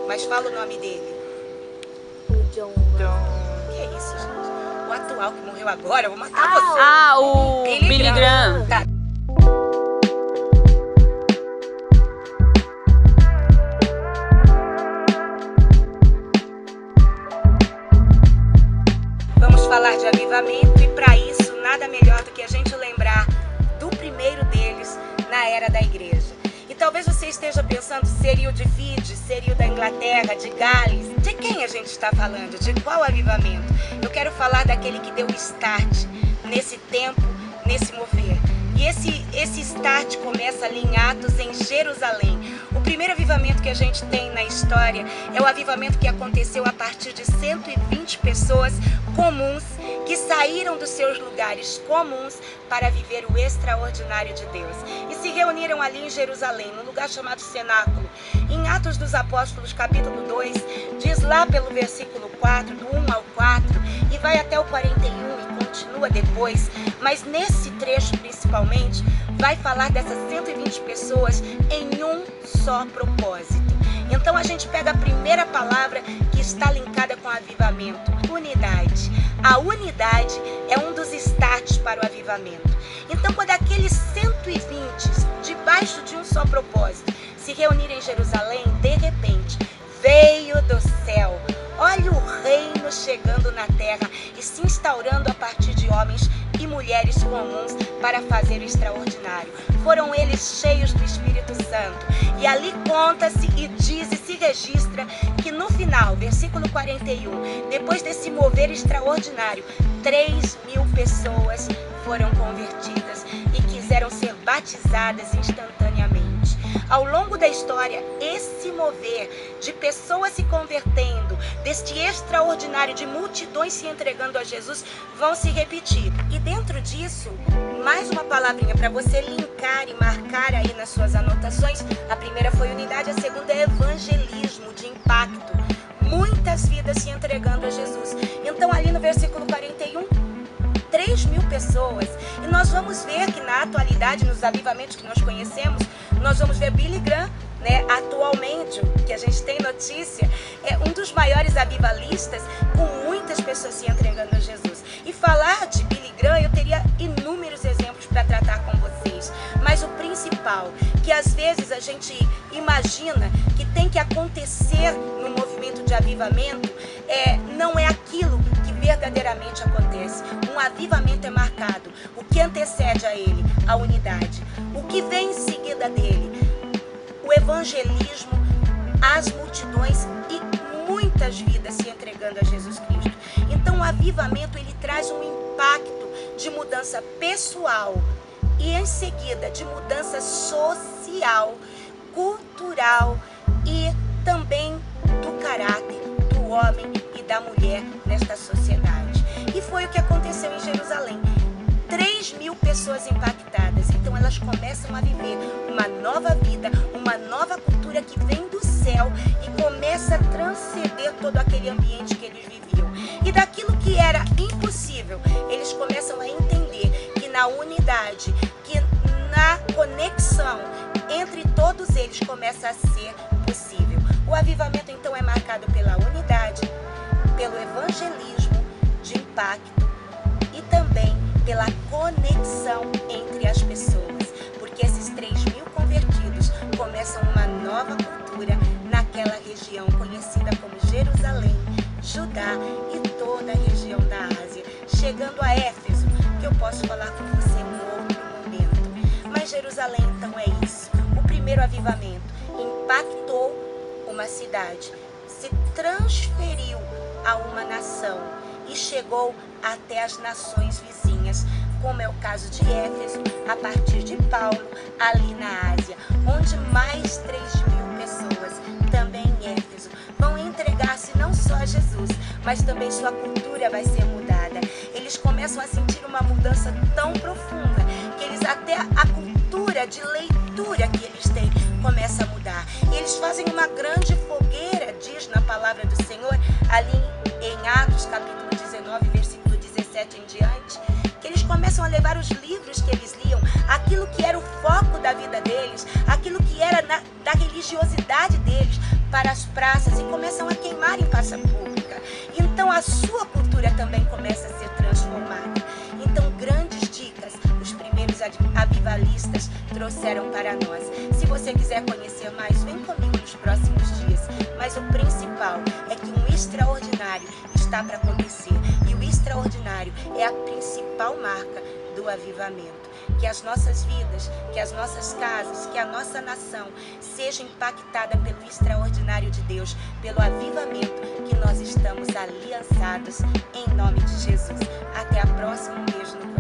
Mas fala o nome dele. O John. Que é isso, gente? O atual que morreu agora, eu vou matar você. O Billy Graham. Tá. Vamos falar de avivamento e para isso nada melhor do que a gente lembrar do primeiro deles na era da igreja. E talvez você esteja pensando, seria o de Fiji, seria o da Inglaterra, de Gales. De quem a gente está falando? De qual avivamento? Eu quero falar daquele que deu o start nesse tempo, nesse mover. E esse start começa ali em Atos, em Jerusalém. O primeiro avivamento que a gente tem na história é o avivamento que aconteceu a partir de 120 pessoas comuns que saíram dos seus lugares comuns para viver o extraordinário de Deus. E se reuniram ali em Jerusalém, num lugar chamado Cenáculo. Em Atos dos Apóstolos, capítulo 2, diz lá pelo versículo 4, do 1 ao 4, e vai até o 41 e continua depois, mas nesse trecho principalmente, vai falar dessas 120 pessoas em um só propósito. Então a gente pega a primeira palavra que está linkada com avivamento, unidade. A unidade é um dos starts para o avivamento. Então quando aqueles 120, debaixo de um só propósito, se reunirem em Jerusalém, de repente, veio do céu. Olha o reino chegando na terra e se instaurando a partir de homens e mulheres comuns para fazer o extraordinário. Foram eles cheios do Espírito Santo. E ali conta-se e diz e se registra que no final, versículo 41, depois desse mover extraordinário, 3.000 pessoas foram convertidas e quiseram ser batizadas instantaneamente. Ao longo da história, esse mover de pessoas se convertendo, deste extraordinário de multidões se entregando a Jesus, vão se repetir. E dentro disso, mais uma palavrinha para você linkar e marcar aí nas suas anotações. A primeira foi unidade, a segunda é evangelismo de impacto. Muitas vidas se entregando a Jesus. Então ali no versículo 41, 3.000 pessoas. E nós vamos ver que na atualidade, nos avivamentos que nós conhecemos, nós vamos ver Billy Graham, né, atualmente, que a gente tem notícia, é um dos maiores avivalistas, com muitas pessoas se entregando a Jesus. E falar de Billy Graham, eu teria inúmeros exemplos para tratar com vocês. Mas o principal, que às vezes a gente imagina que tem que acontecer no movimento de avivamento, não é aquilo que verdadeiramente acontece. Um avivamento é marcado. O que antecede a ele? A unidade. O que vem em seguida dele? O evangelismo, as multidões e muitas vidas se entregando a Jesus Cristo. Então o avivamento ele traz um impacto de mudança pessoal e em seguida de mudança social, cultural e também do caráter do homem e da mulher nesta sociedade. E foi o que aconteceu em Jerusalém. 3.000 pessoas impactadas. Então elas começam a viver uma nova vida, uma nova cultura que vem do céu e começa a transcender todo aquele ambiente que eles viviam. E daquilo que era impossível, eles começam a entender que na unidade, que na conexão entre todos eles começa a ser possível. O avivamento então é marcado pela unidade, pelo evangelismo de impacto e também pela conexão entre as pessoas, porque esses 3.000 convertidos começam uma nova cultura naquela região conhecida como Jerusalém, Judá e toda a região da Ásia, chegando a Éfeso, que eu posso falar com você em um outro momento. Mas Jerusalém então é isso, o primeiro avivamento impactou uma cidade, se transferiu a uma nação e chegou até as nações vizinhas, como é o caso de Éfeso, a partir de Paulo, ali na Ásia, onde mais 3.000 pessoas, também em Éfeso, vão entregar-se não só a Jesus, mas também sua cultura vai ser mudada. Eles começam a sentir uma mudança tão profunda, que eles até a cultura de leitura que eles têm começa a mudar. E eles fazem uma grande fogueira, diz na palavra do Senhor, ali em Atos capítulo 19, versículo 17 em diante, que eles começam a levar os livros que eles liam, aquilo que era o foco da vida deles, aquilo que era da religiosidade deles, para as praças e começam a queimar em praça pública. Então a sua cultura também começa a ser transformada. Então grandes dicas os primeiros avivalistas trouxeram para nós. Se você quiser conhecer mais, vem comigo nos próximos dias. Mas o principal é que um extraordinário está para acontecer. E o extraordinário é a principal marca do avivamento. Que as nossas vidas, que as nossas casas, que a nossa nação seja impactada pelo extraordinário de Deus, pelo avivamento que nós estamos aliançados em nome de Jesus. Até a próxima, um beijo no coração.